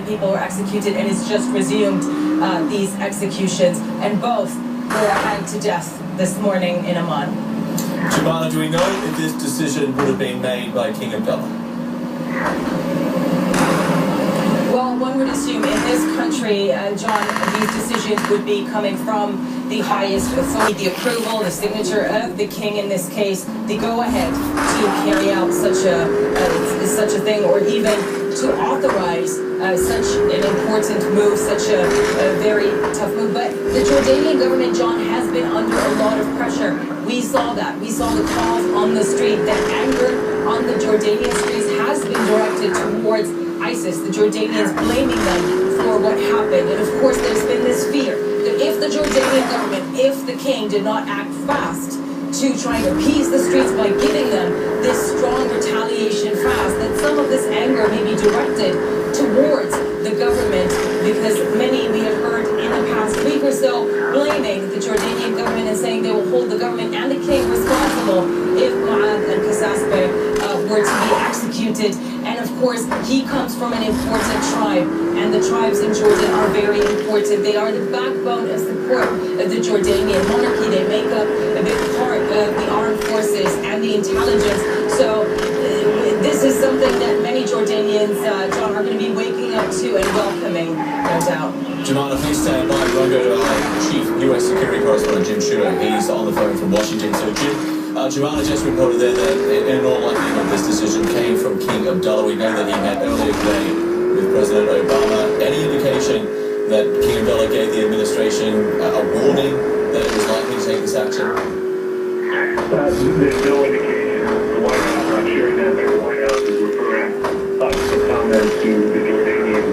people were executed, and it's just resumed these executions, and both were hanged to death this morning in Amman. Jumana, do we know if this decision would have been made by King Abdullah? Well, one would assume in this country, John, these decisions would be coming from the highest authority, the approval, the signature of the king in this case, the go-ahead to carry out such a thing, or even to authorize such an important move, such a very tough move. But the Jordanian government, John, has been under a lot of pressure. We saw that. We saw the calls on the street. That anger on the Jordanian streets has been directed towards ISIS, the Jordanians blaming them for what happened. And of course, there's been this fear that if the Jordanian government, if the king did not act fast to try and appease the streets by giving them this strong retaliation fast, that some of this anger may be directed towards the government, because many we have heard in the past week or so blaming the Jordanian government and saying they will hold the government and the king responsible if Mu'adh al-Qasasbeh were to be executed. And of course, he comes from an important tribe, and the tribes in Jordan are very important. They are the backbone of support of the Jordanian monarchy. They make up a big part of the armed forces and the intelligence. So this is something that many Jordanians, John, are going to be waking up to and welcoming, no doubt. Jumana, please stand by. We're going to go to our Chief U.S. Security Correspondent, Jim Shooter. He's on the phone from Washington. So, Jim, Jumana just reported there that in all likelihood this decision came from King Abdullah. We know that he met earlier today with President Obama. Any indication that King Abdullah gave the administration a warning that it was likely to take this action? There's no indication. The White House not sharing that. The White House is referring us to comments to the Jordanian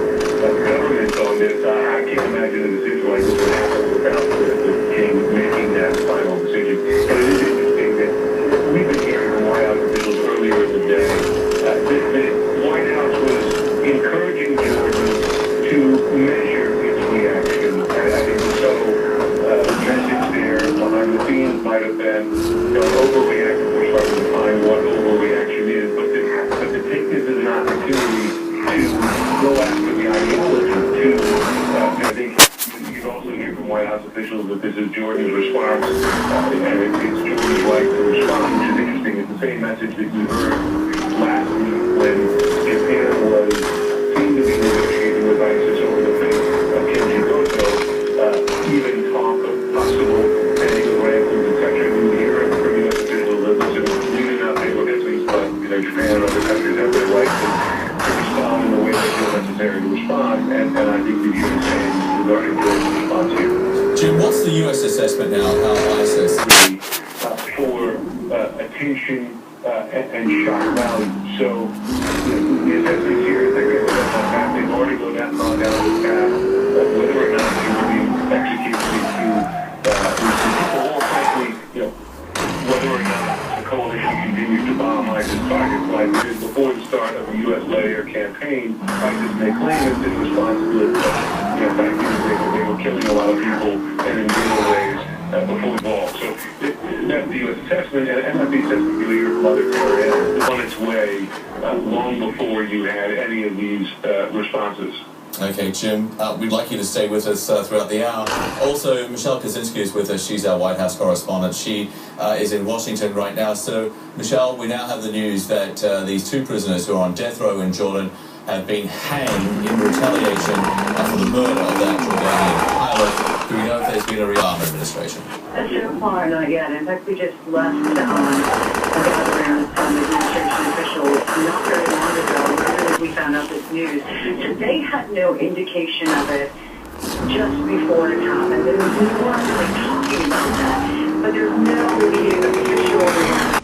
government on this. I can't imagine a decision like this would happen without the king making that final decision. And it is interesting that we've been hearing from White House officials earlier in the day that the White House was encouraging Jordan to measure its reaction. And I think the message there behind the scenes might have been, overreaction. We're starting to find what overreaction is, but to take this as an opportunity to go after the ideology. I think you'd also hear from White House officials that this is Jordan's response, and it's Jordan's right to respond, which is interesting. It's the same message that you heard last week when Japan seemed to be negotiating with ISIS over the fate of Kenji Goto, even talk of possible paying of ransoms, etc. You hear from U.S. officials that listen, we do not pay royalties, but Japan and other countries have their right to respond in the way they feel necessary to respond, and I think the U.S. saying regarding Jordan's response here. Jim, what's the U.S. assessment now of how ISIS for attention and shock value? So the assessment here is they're going to go down that path. They've already gone down this path. Whether or not they will be executed or frankly, whether or not the coalition continues to bomb ISIS targets like it did before the start of the U.S.-led air campaign. ISIS may claim it's in responsibility, but frankly, they were killing a lot of people and in real ways before the ball. So that's the U.S. assessment, and that's the assessment you hear from other areas on its way long before you had any of these responses. Okay, Jim, we'd like you to stay with us throughout the hour. Also, Michelle Kosinski is with us. She's our White House correspondent. She is in Washington right now. So, Michelle, we now have the news that these two prisoners who are on death row in Jordan have been hanged in retaliation for the murder of that Jordanian pilot. Do we know if there's been a Obama administration? So far, not yet. In fact, we just left a gathering of administration officials not very long ago as we found out this news. So they had no indication of it just before it happened. And we weren't really talking about that. But there's no immediate official reaction.